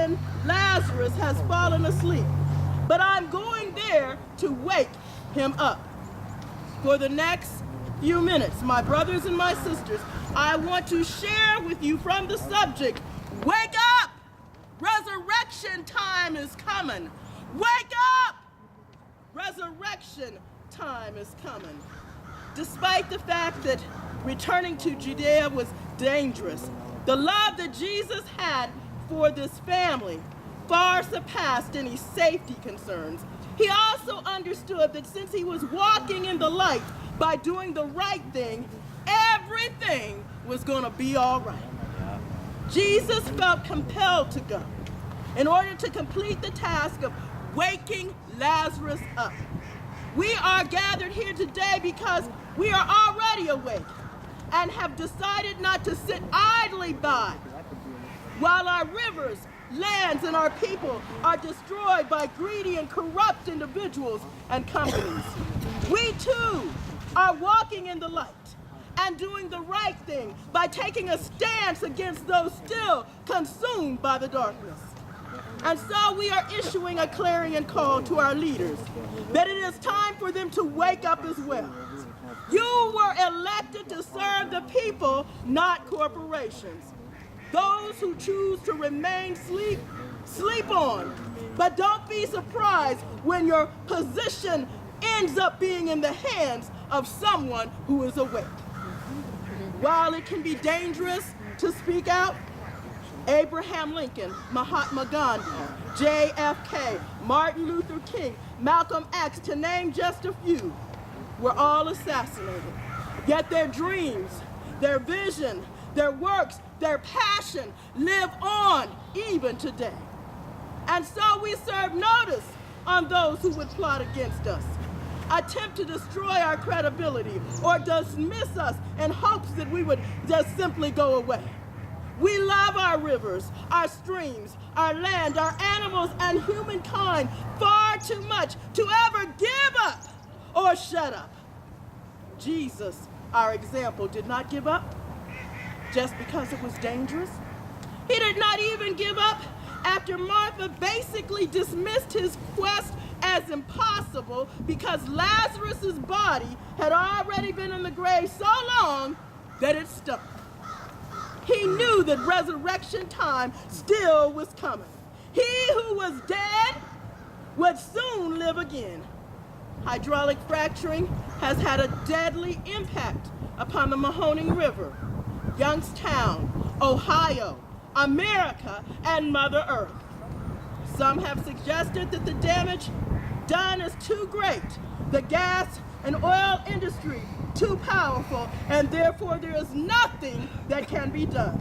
friend Lazarus has fallen asleep, but I'm going there to wake him up. For the next few minutes, my brothers and my sisters, I want to share with you from the subject, wake up! Resurrection time is coming. Wake up! Resurrection time is coming. Despite the fact that returning to Judea was dangerous, the love that Jesus had for this family far surpassed any safety concerns. He also understood that since he was walking in the light by doing the right thing, everything was going to be all right. Jesus felt compelled to go in order to complete the task of waking Lazarus up. We are gathered here today because we are already awake and have decided not to sit idly by while our rivers, lands, and our people are destroyed by greedy and corrupt individuals and companies. We too are walking in the light and doing the right thing by taking a stance against those still consumed by the darkness. And so we are issuing a clarion call to our leaders that it is time for them to wake up as well. You were elected to serve the people, not corporations. Those who choose to remain sleep on. But don't be surprised when your position ends up being in the hands of someone who is awake. While it can be dangerous to speak out, Abraham Lincoln, Mahatma Gandhi, JFK, Martin Luther King, Malcolm X, to name just a few, were all assassinated. Yet their dreams, their vision, their works, their passion live on even today. And so we serve notice on those who would plot against us, attempt to destroy our credibility, or dismiss us in hopes that we would just simply go away. We love our rivers, our streams, our land, our animals, and humankind far too much to ever give up or shut up. Jesus, our example, did not give up just because it was dangerous. He did not even give up after Martha basically dismissed his quest as impossible because Lazarus' body had already been in the grave so long that it stunk. He knew that resurrection time still was coming. He who was dead would soon live again. Hydraulic fracturing has had a deadly impact upon the Mahoning River, Youngstown, Ohio, America, and Mother Earth. Some have suggested that the damage done is too great, the gas and oil industry too powerful, and therefore there is nothing that can be done.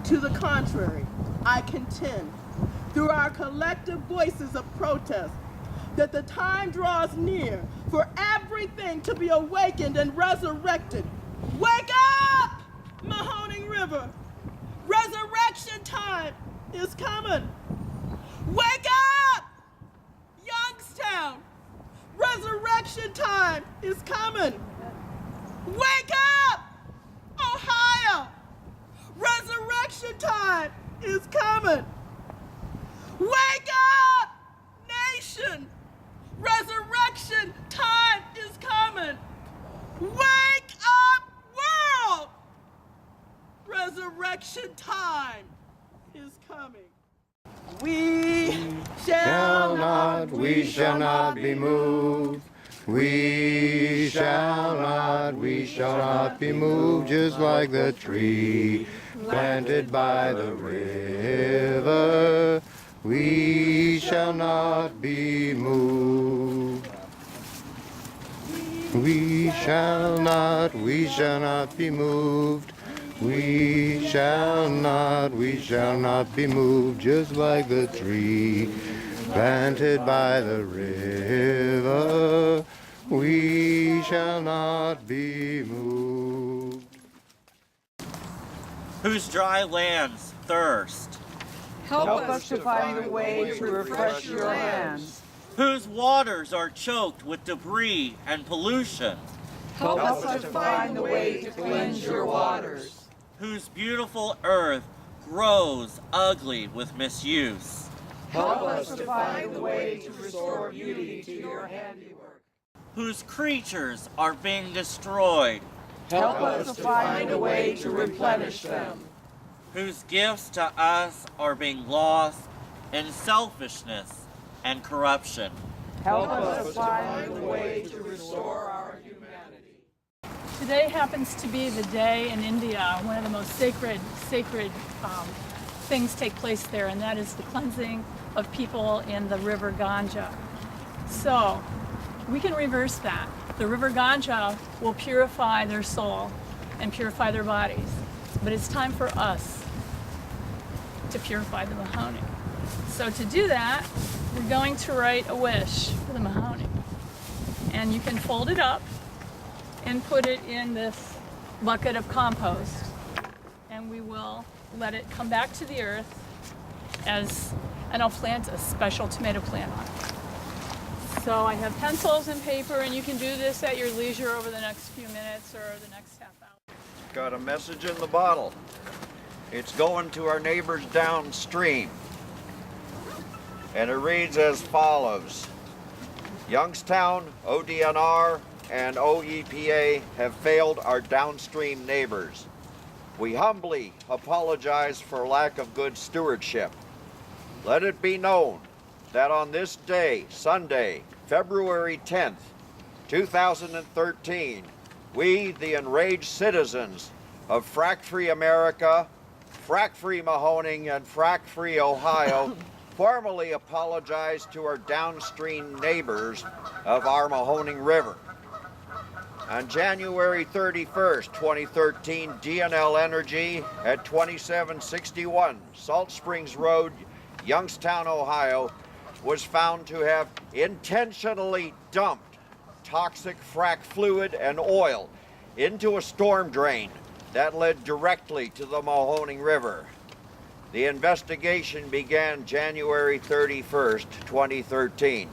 To the contrary, I contend, through our collective voices of protest, that the time draws near for everything to be awakened and resurrected. Wake up, Mahoning River! Resurrection time is coming. Wake up, Youngstown! Resurrection time is coming. Wake up, Ohio! Resurrection time is coming. Wake up, nation! Resurrection time is coming. Wake up, world! Resurrection time is coming. We shall not be moved. We shall not be moved, just like the tree planted by the river. We shall not be moved. We shall not be moved. We shall not be moved, just like the tree planted by the river. We shall not be moved. Whose dry lands thirst. Help us to find a way to refresh your lands. Whose waters are choked with debris and pollution. Help us to find the way to cleanse your waters. Whose beautiful earth grows ugly with misuse, Help us to find a way to restore beauty to your handiwork. whose creatures are being destroyed, Help us to find a way to replenish them. whose gifts to us are being lost in selfishness and corruption. Help us to find a way to restore our humanity. Today happens to be the day in India, one of the most sacred things take place there, and that is the cleansing of people in the river Ganga. So we can reverse that. The river Ganga will purify their soul and purify their bodies, but it's time for us to purify the Mahoning. So to do that, we're going to write a wish for the Mahoning, and you can fold it up and put it in this bucket of compost, and we will let it come back to the earth and I'll plant a special tomato plant on it. So I have pencils and paper, and you can do this at your leisure over the next few minutes or the next half hour. Got a message in the bottle. It's going to our neighbors downstream. And it reads as follows. Youngstown, ODNR, and OEPA have failed our downstream neighbors. We humbly apologize for lack of good stewardship. Let it be known that on this day, Sunday, February 10th, 2013, we, the enraged citizens of Frack-Free America, Frack-Free Mahoning, and Frack-Free Ohio, formally apologize to our downstream neighbors of our Mahoning River. On January 31st, 2013, D&L Energy at 2761 Salt Springs Road, Youngstown, Ohio, was found to have intentionally dumped toxic frack fluid and oil into a storm drain that led directly to the Mahoning River. The investigation began January 31st, 2013.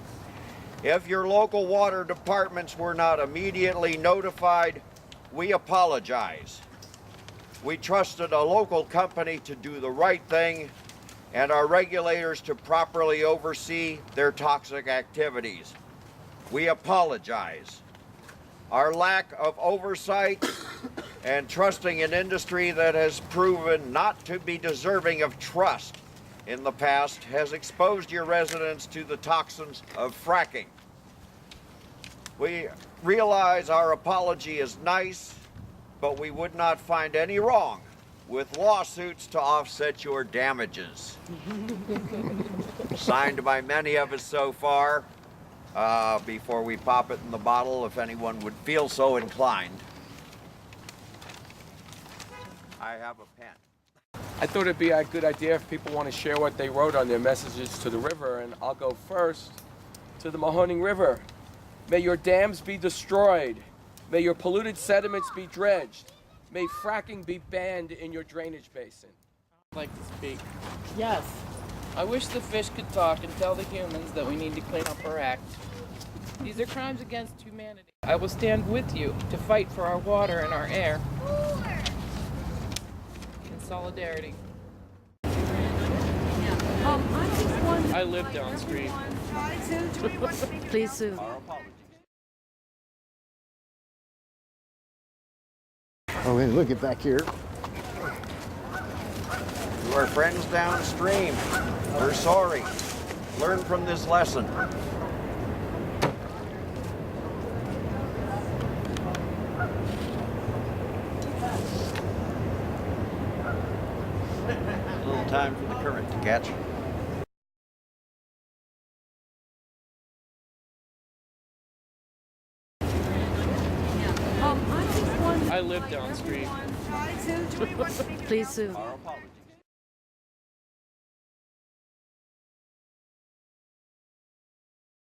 If your local water departments were not immediately notified, we apologize. We trusted a local company to do the right thing and our regulators to properly oversee their toxic activities. We apologize. Our lack of oversight and trusting an industry that has proven not to be deserving of trust in the past has exposed your residents to the toxins of fracking. We realize our apology is nice, but we would not find any wrong with lawsuits to offset your damages. Signed by many of us so far. Before we pop it in the bottle, if anyone would feel so inclined. I have a pen. I thought it'd be a good idea if people want to share what they wrote on their messages to the river, and I'll go first to the Mahoning River. May your dams be destroyed. May your polluted sediments be dredged. May fracking be banned in your drainage basin. I'd like to speak. Yes. I wish the fish could talk and tell the humans that we need to clean up our act. These are crimes against humanity. I will stand with you to fight for our water and our air. In solidarity. I live downstream. Please, Sue. Oh, wait, look, get back here. To our friends downstream, we're sorry. Learn from this lesson. A little time for the current to catch. I live downstream. Please, Sue. Our apologies.